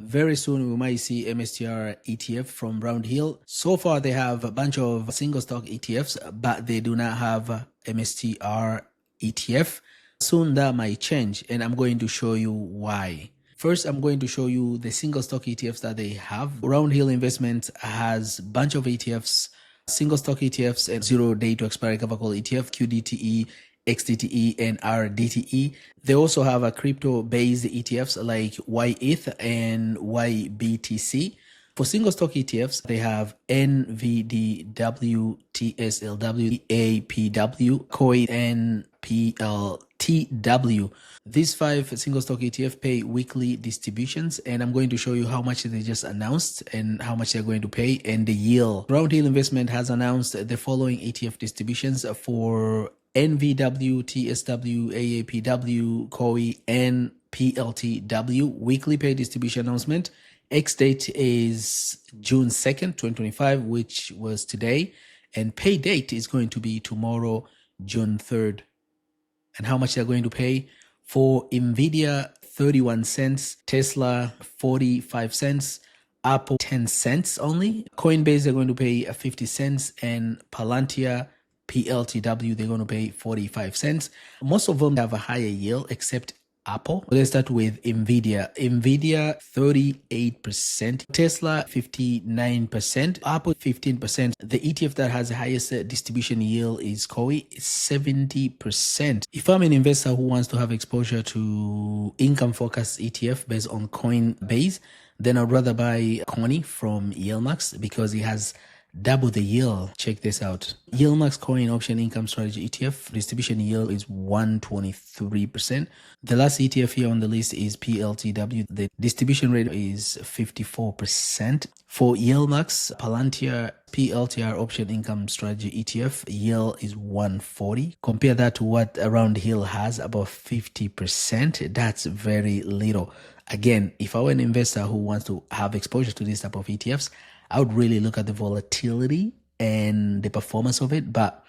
Very soon we might see MSTR ETF from Roundhill. So far they have a bunch of single stock ETFs, but they do not have MSTR ETF. Soon that might change, and I'm going to show you why. First, I'm going to show you the single stock ETFs that they have. Roundhill Investment has a bunch of ETFs, single stock ETFs, and 0 day to expiry cover call ETF, qdte, xdte, and rdte. They also have a crypto-based ETFs like YETH and YBTC. For single stock ETFs, they have NVDW, TSLW, APW, COI, and PLTW. These 5 single stock ETF pay weekly distributions, and I'm going to show you how much they just announced and how much they're going to pay and the yield. Roundhill Investment has announced the following ETF distributions for NVW, TSW, AAPW, COI, and PLTW. Weekly pay distribution announcement. X date is June 2nd, 2025, which was today. And pay date is going to be tomorrow, June 3rd. And how much they're going to pay? For NVIDIA, 31 cents. Tesla, 45 cents. Apple, 10 cents only. Coinbase, they're going to pay 50 cents. And Palantir, PLTW, they're going to pay 45 cents. Most of them have a higher yield except Apple. Let's start with NVIDIA. NVIDIA 38%, Tesla 59%, Apple 15%. The ETF that has the highest distribution yield is COI, 70%. If I'm an investor who wants to have exposure to income focused ETF based on Coinbase, then I'd rather buy CONI from YieldMax because it has double the yield. Check this out. YieldMax Coin Option Income Strategy ETF distribution yield is 123%. The last ETF here on the list is PLTW. The distribution rate is 54%. For YieldMax Palantir PLTR Option Income Strategy ETF, yield is 140. Compare that to what Roundhill has, about 50%. That's very little. Again, if I were an investor who wants to have exposure to this type of ETFs, I would really look at the volatility and the performance of it. But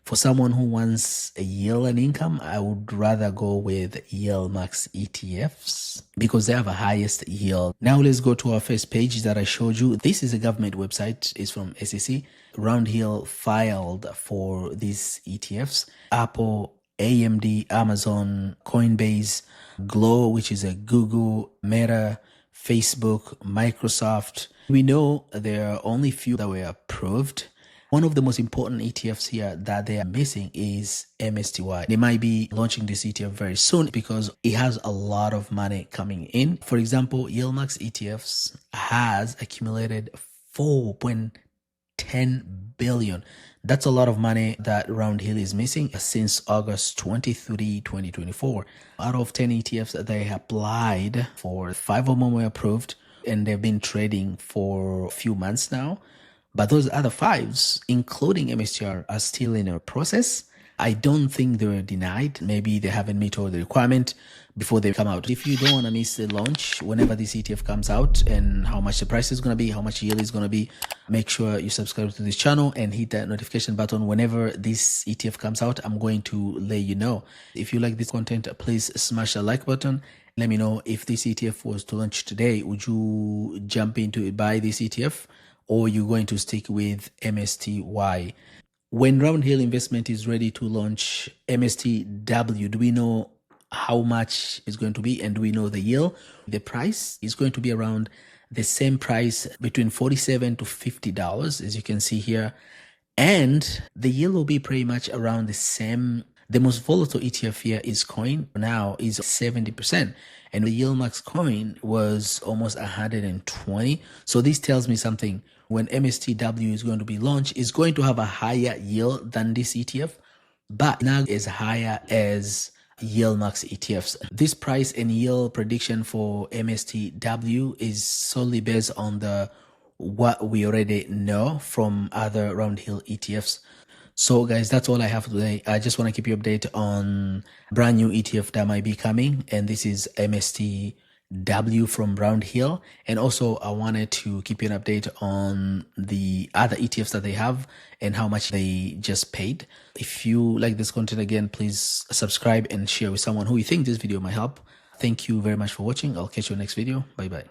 for someone who wants a yield and income, I would rather go with YieldMax ETFs because they have a highest yield. Now let's go to our first page that I showed you. This is a government website. It's from SEC. Roundhill filed for these ETFs. Apple, AMD, Amazon, Coinbase, Glow, which is a Google, Meta, Facebook, Microsoft. We know there are only few that were approved. One of the most important ETFs here that they are missing is MSTY. They might be launching this ETF very soon because it has a lot of money coming in. For example, YieldMax ETFs has accumulated 4.10 billion. That's a lot of money that Roundhill is missing since August 23, 2024. Out of 10 ETFs that they applied for, 5 of them were approved and they've been trading for a few months now. But those other 5s, including MSTR, are still in a process. I don't think they were denied. Maybe they haven't met all the requirement before they come out. If you don't want to miss the launch whenever this ETF comes out and how much the price is going to be, how much yield is going to be, make sure you subscribe to this channel and hit that notification button. Whenever this ETF comes out, I'm going to let you know. If you like this content, please smash the like button. Let me know if this ETF was to launch today. Would you jump into it, buy this ETF, or you going to stick with MSTY? When Roundhill Investment is ready to launch MSTW, do we know how much it's going to be and do we know the yield? The price is going to be around the same price, between $47 to $50, as you can see here. And the yield will be pretty much around the same. The most volatile ETF here is Coin. Now is 70%. And the YieldMax Coin was almost 120. So this tells me something. When MSTW is going to be launched, it's going to have a higher yield than this ETF, but not as higher as YieldMax ETFs. This price and yield prediction for MSTW is solely based on what we already know from other Roundhill ETFs. So guys, that's all I have today. I just want to keep you updated on brand new ETF that might be coming, and this is MSTW from Roundhill. And also I wanted to keep you an update on the other ETFs that they have and how much they just paid. If you like this content, again, please subscribe and share with someone who you think this video might help. Thank you very much for watching. I'll catch you in the next video. Bye bye.